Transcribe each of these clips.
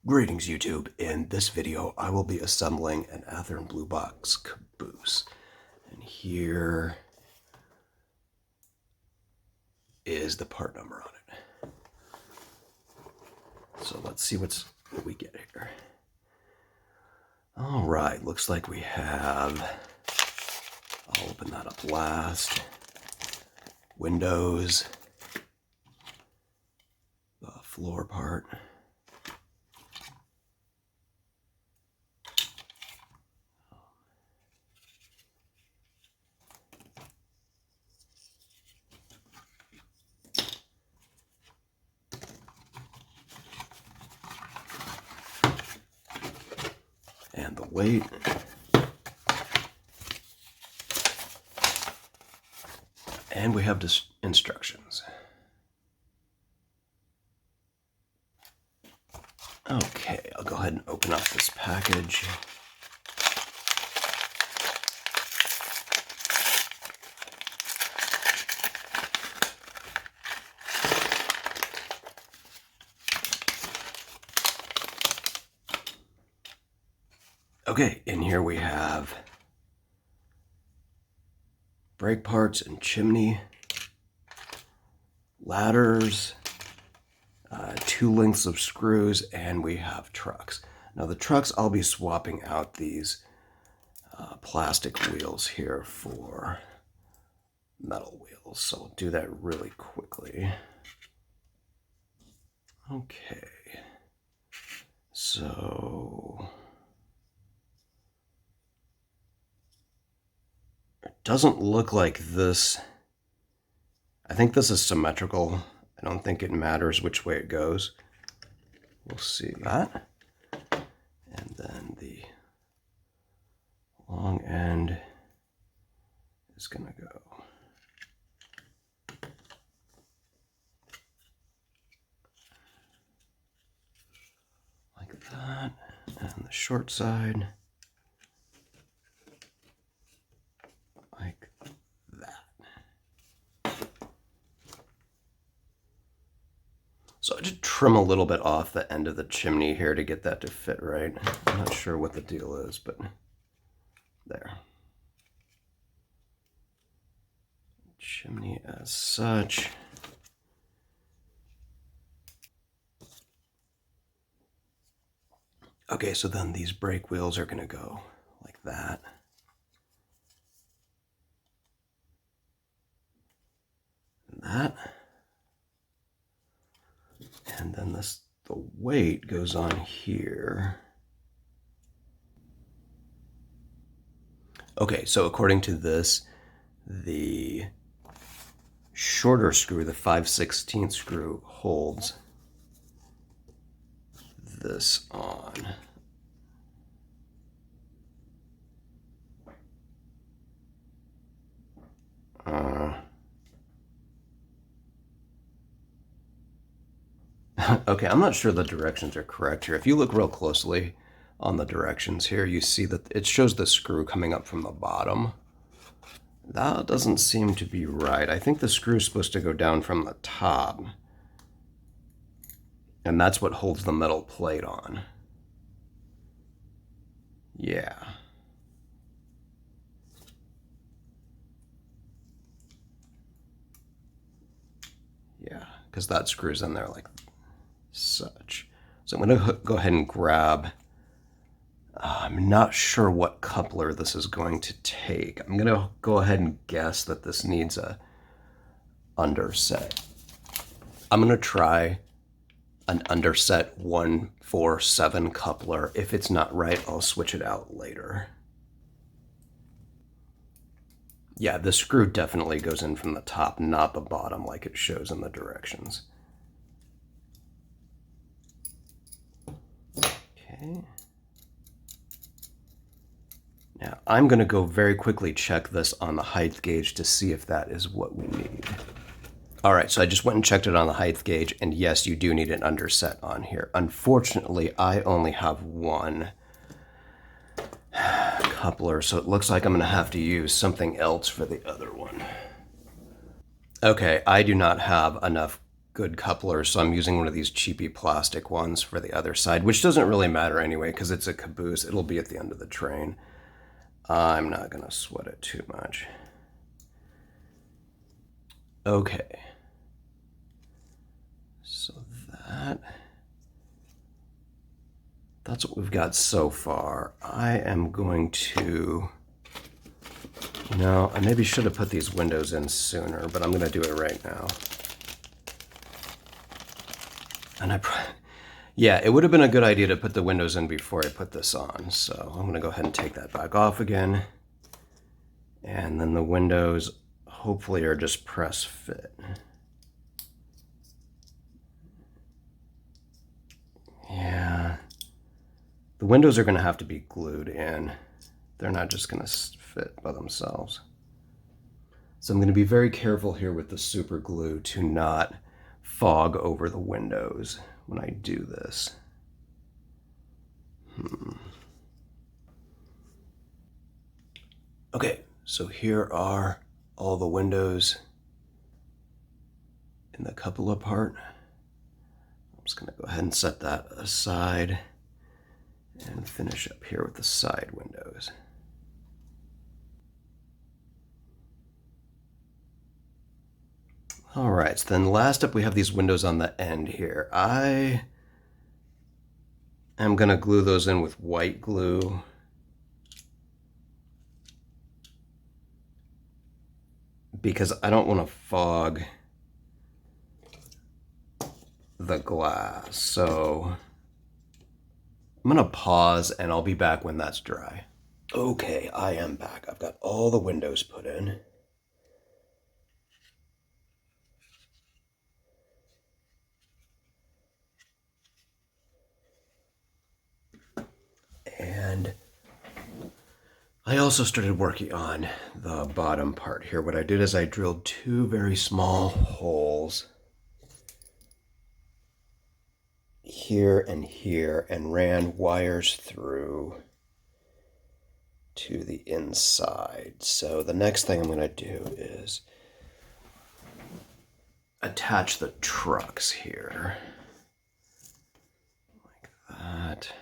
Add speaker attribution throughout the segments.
Speaker 1: Greetings YouTube. In this video I will be assembling an Athearn blue box caboose. And here is the part number on it. So let's see what we get here. Alright, looks like we have, I'll open that up last, windows, the floor part, and the weight, and we have instructions. Okay, I'll go ahead and open up this package. Okay, in here we have brake parts and chimney, ladders, 2 lengths of screws, and we have trucks. Now the trucks, I'll be swapping out these plastic wheels here for metal wheels, so I'll do that really quickly. Okay, so it doesn't look like this. I think this is symmetrical. I don't think it matters which way it goes. We'll see that. And then the long end is going to go like that. And the short side like that. So I just trim a little bit off the end of the chimney here to get that to fit right. I'm not sure what the deal is, but there. Chimney as such. Okay, so then these brake wheels are going to go like that. And that. And then the weight goes on here. Okay, so according to this, the shorter screw, the 5/16 screw, holds this on. Okay, I'm not sure the directions are correct here. If you look real closely on the directions here, you see that it shows the screw coming up from the bottom. That doesn't seem to be right. I think the screw is supposed to go down from the top. And that's what holds the metal plate on. Yeah. Yeah, because that screws in there like such. So I'm going to go ahead and grab, I'm not sure what coupler this is going to take. I'm going to go ahead and guess that this needs a underset. I'm going to try an underset 147 coupler. If it's not right, I'll switch it out later. Yeah, the screw definitely goes in from the top, not the bottom like it shows in the directions. Okay. Now I'm going to go very quickly check this on the height gauge to see if that is what we need. Alright, so I just went and checked it on the height gauge, and yes, you do need an underset on here. Unfortunately, I only have one coupler, so it looks like I'm going to have to use something else for the other one. Okay, I do not have enough good couplers, so I'm using one of these cheapy plastic ones for the other side, which doesn't really matter anyway because it's a Caboose. It'll be at the end of the train. I'm not going to sweat it too much. Okay. So that's what we've got so far. I am going to... I maybe should have put these windows in sooner, but I'm going to do it right now. And yeah, it would have been a good idea to put the windows in before I put this on. So I'm going to go ahead and take that back off again. And then the windows hopefully are just press fit. Yeah. The windows are going to have to be glued in. They're not just going to fit by themselves. So I'm going to be very careful here with the super glue to not fog over the windows when I do this. Okay, so here are all the windows in the cupola part. I'm just going to go ahead and set that aside and finish up here with the side windows. All right, so then last up we have these windows on the end here. I am going to glue those in with white glue. Because I don't want to fog the glass. So I'm going to pause and I'll be back when that's dry. Okay, I am back. I've got all the windows put in. And I also started working on the bottom part here. What I did is I drilled 2 very small holes here and ran wires through to the inside. So the next thing I'm going to do is attach the trucks here like that.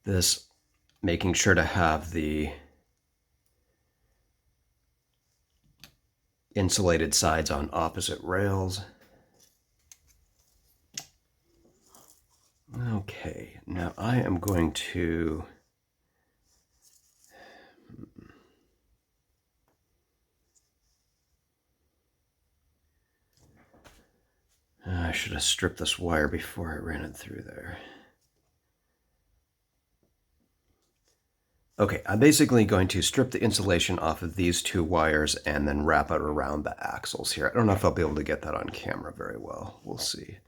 Speaker 1: This, making sure to have the insulated sides on opposite rails. Okay, now I am going to I should have stripped this wire before I ran it through there. Okay, I'm basically going to strip the insulation off of these 2 wires and then wrap it around the axles here. I don't know if I'll be able to get that on camera very well. We'll see.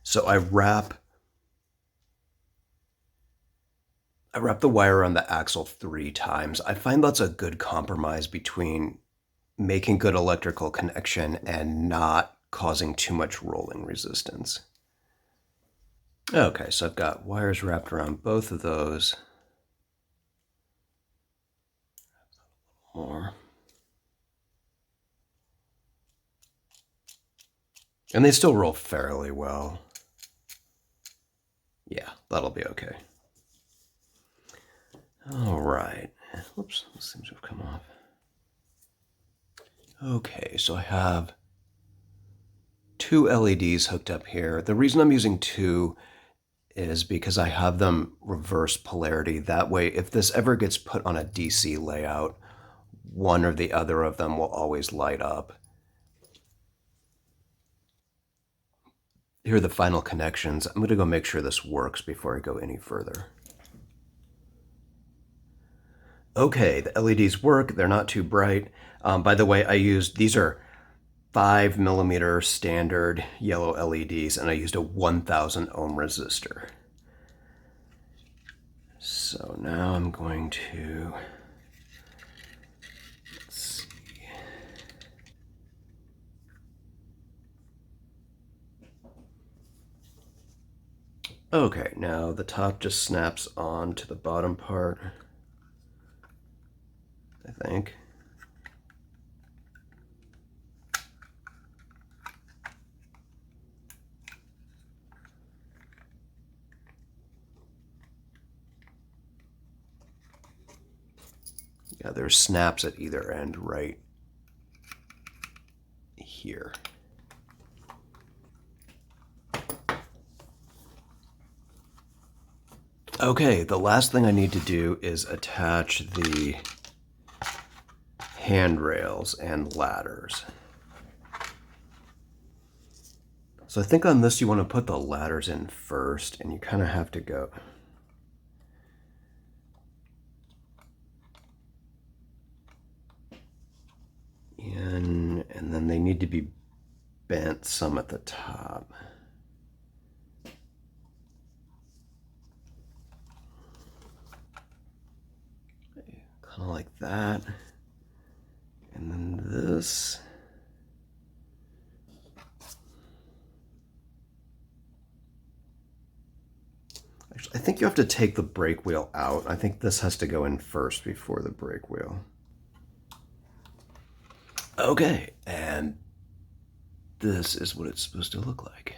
Speaker 1: So I wrap the wire around the axle 3 times. I find that's a good compromise between making good electrical connection and not causing too much rolling resistance. Okay, so I've got wires wrapped around both of those. More. And they still roll fairly well. Yeah, that'll be okay. All right. Whoops, this seems to have come off. Okay, so I have 2 LEDs hooked up here. The reason I'm using 2 is because I have them reverse polarity. That way, if this ever gets put on a DC layout, one or the other of them will always light up. Here are the final connections. I'm going to go make sure this works before I go any further. Okay, the LEDs work. They're not too bright. By the way, these are 5mm standard yellow LEDs, and I used a 1000 ohm resistor. So now I'm going to, let's see. Okay, now the top just snaps on to the bottom part. think. Yeah, there's snaps at either end right here. Okay, the last thing I need to do is attach the handrails and ladders. So I think on this you want to put the ladders in first, and you kind of have to go in, and then they need to be bent some at the top. Kind of like that. And then this. Actually, I think you have to take the brake wheel out. I think this has to go in first before the brake wheel. Okay, and this is what it's supposed to look like.